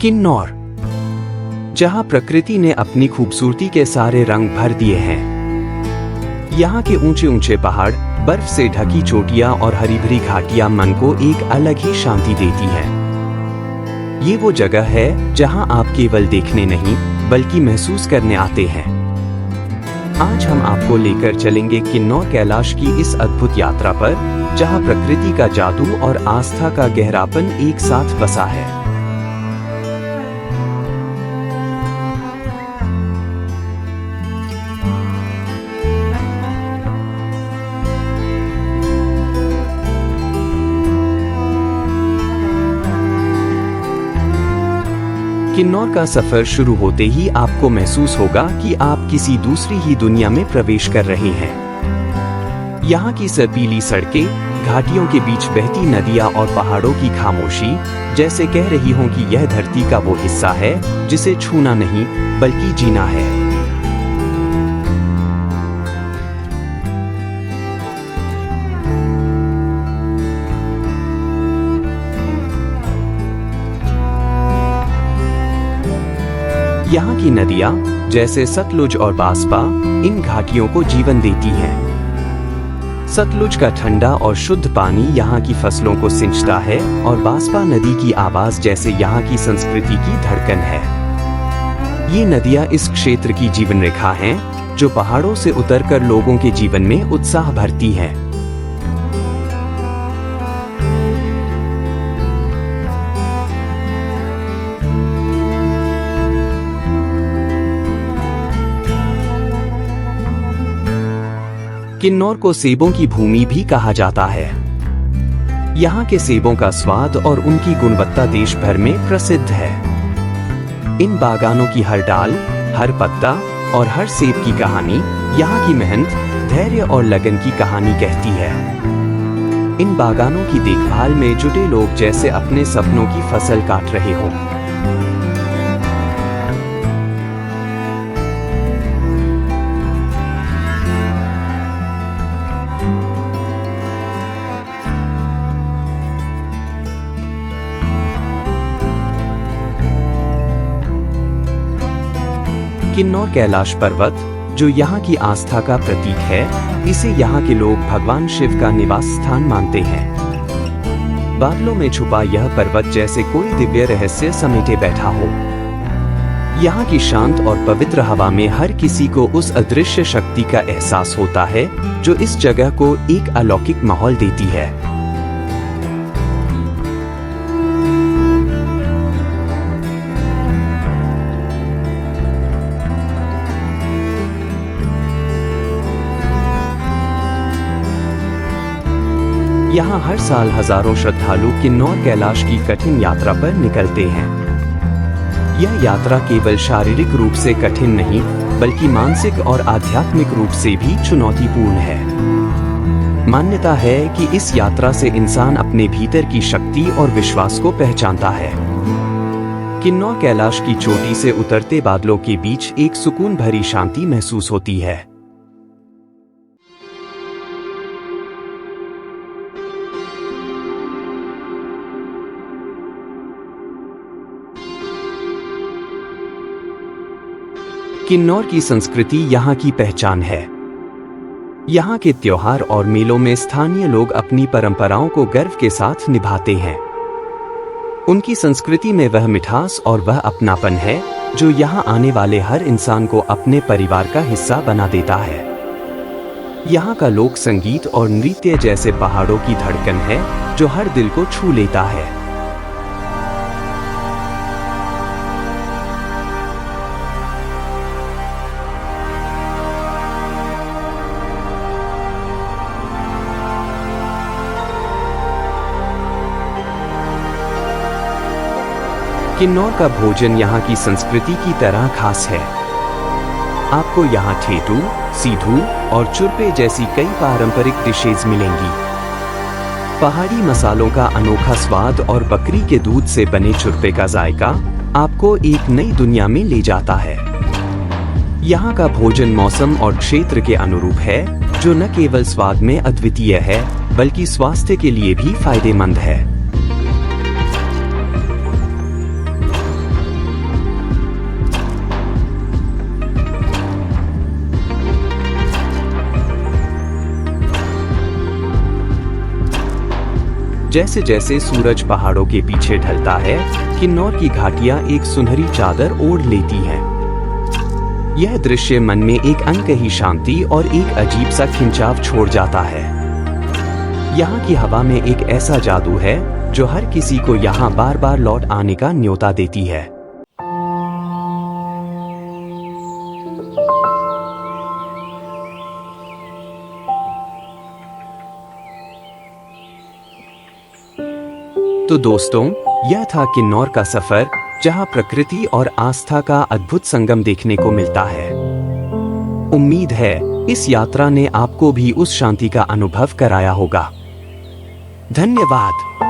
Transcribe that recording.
किन्नौर, जहां प्रकृति ने अपनी खूबसूरती के सारे रंग भर दिए हैं। यहाँ के ऊंचे ऊंचे पहाड़, बर्फ से ढकी चोटियां और हरी भरी घाटियां मन को एक अलग ही शांति देती हैं। ये वो जगह है जहां आप केवल देखने नहीं बल्कि महसूस करने आते हैं। आज हम आपको लेकर चलेंगे किन्नौर कैलाश की इस अद्भुत यात्रा पर, जहां प्रकृति का जादू और आस्था का गहरापन एक साथ बसा है। किन्नौर का सफर शुरू होते ही आपको महसूस होगा कि आप किसी दूसरी ही दुनिया में प्रवेश कर रहे हैं। यहाँ की सर्पीली सड़कें, घाटियों के बीच बहती नदियाँ और पहाड़ों की खामोशी जैसे कह रही हों कि यह धरती का वो हिस्सा है जिसे छूना नहीं बल्कि जीना है। यहाँ की नदियाँ जैसे सतलुज और बांसपा इन घाटियों को जीवन देती हैं। सतलुज का ठंडा और शुद्ध पानी यहाँ की फसलों को सिंचता है और बांसपा नदी की आवाज जैसे यहाँ की संस्कृति की धड़कन है। ये नदियाँ इस क्षेत्र की जीवन रेखा हैं, जो पहाड़ों से उतरकर लोगों के जीवन में उत्साह भरती हैं। किन्नौर को सेबों की भूमि भी कहा जाता है। यहाँ के सेबों का स्वाद और उनकी गुणवत्ता देश भर में प्रसिद्ध है। इन बागानों की हर डाल, हर पत्ता और हर सेब की कहानी यहाँ की मेहनत, धैर्य और लगन की कहानी कहती है। इन बागानों की देखभाल में जुटे लोग जैसे अपने सपनों की फसल काट रहे हों। किन्नौर कैलाश पर्वत, जो यहाँ की आस्था का प्रतीक है, इसे यहाँ के लोग भगवान शिव का निवास स्थान मानते हैं। बादलों में छुपा यह पर्वत जैसे कोई दिव्य रहस्य समेटे बैठा हो। यहाँ की शांत और पवित्र हवा में हर किसी को उस अदृश्य शक्ति का एहसास होता है, जो इस जगह को एक अलौकिक माहौल देती है। यहाँ हर साल हजारों श्रद्धालु किन्नौर कैलाश की कठिन यात्रा पर निकलते हैं। यह यात्रा केवल शारीरिक रूप से कठिन नहीं, बल्कि मानसिक और आध्यात्मिक रूप से भी चुनौतीपूर्ण है। मान्यता है कि इस यात्रा से इंसान अपने भीतर की शक्ति और विश्वास को पहचानता है। किन्नौर कैलाश की चोटी से उतरते बादलों के बीच एक सुकून भरी शांति महसूस होती है। किन्नौर की संस्कृति यहाँ की पहचान है। यहाँ के त्योहार और मेलों में स्थानीय लोग अपनी परंपराओं को गर्व के साथ निभाते हैं। उनकी संस्कृति में वह मिठास और वह अपनापन है, जो यहाँ आने वाले हर इंसान को अपने परिवार का हिस्सा बना देता है। यहाँ का लोक संगीत और नृत्य जैसे पहाड़ों की धड़कन है, जो हर दिल को छू लेता है। किन्नौर का भोजन यहाँ की संस्कृति की तरह खास है। आपको यहाँ ठेठू, सीधू और चुरपे जैसी कई पारंपरिक डिशेज मिलेंगी। पहाड़ी मसालों का अनोखा स्वाद और बकरी के दूध से बने चुरपे का जायका आपको एक नई दुनिया में ले जाता है। यहाँ का भोजन मौसम और क्षेत्र के अनुरूप है, जो न केवल स्वाद में अद्वितीय है, बल्कि स्वास्थ्य के लिए भी फायदेमंद है। जैसे जैसे सूरज पहाड़ों के पीछे ढलता है, किन्नौर की घाटियां एक सुनहरी चादर ओढ़ लेती हैं। यह दृश्य मन में एक अनकही शांति और एक अजीब सा खिंचाव छोड़ जाता है। यहाँ की हवा में एक ऐसा जादू है जो हर किसी को यहाँ बार बार लौट आने का न्योता देती है। तो दोस्तों, यह था किन्नौर का सफर, जहां प्रकृति और आस्था का अद्भुत संगम देखने को मिलता है। उम्मीद है इस यात्रा ने आपको भी उस शांति का अनुभव कराया होगा। धन्यवाद।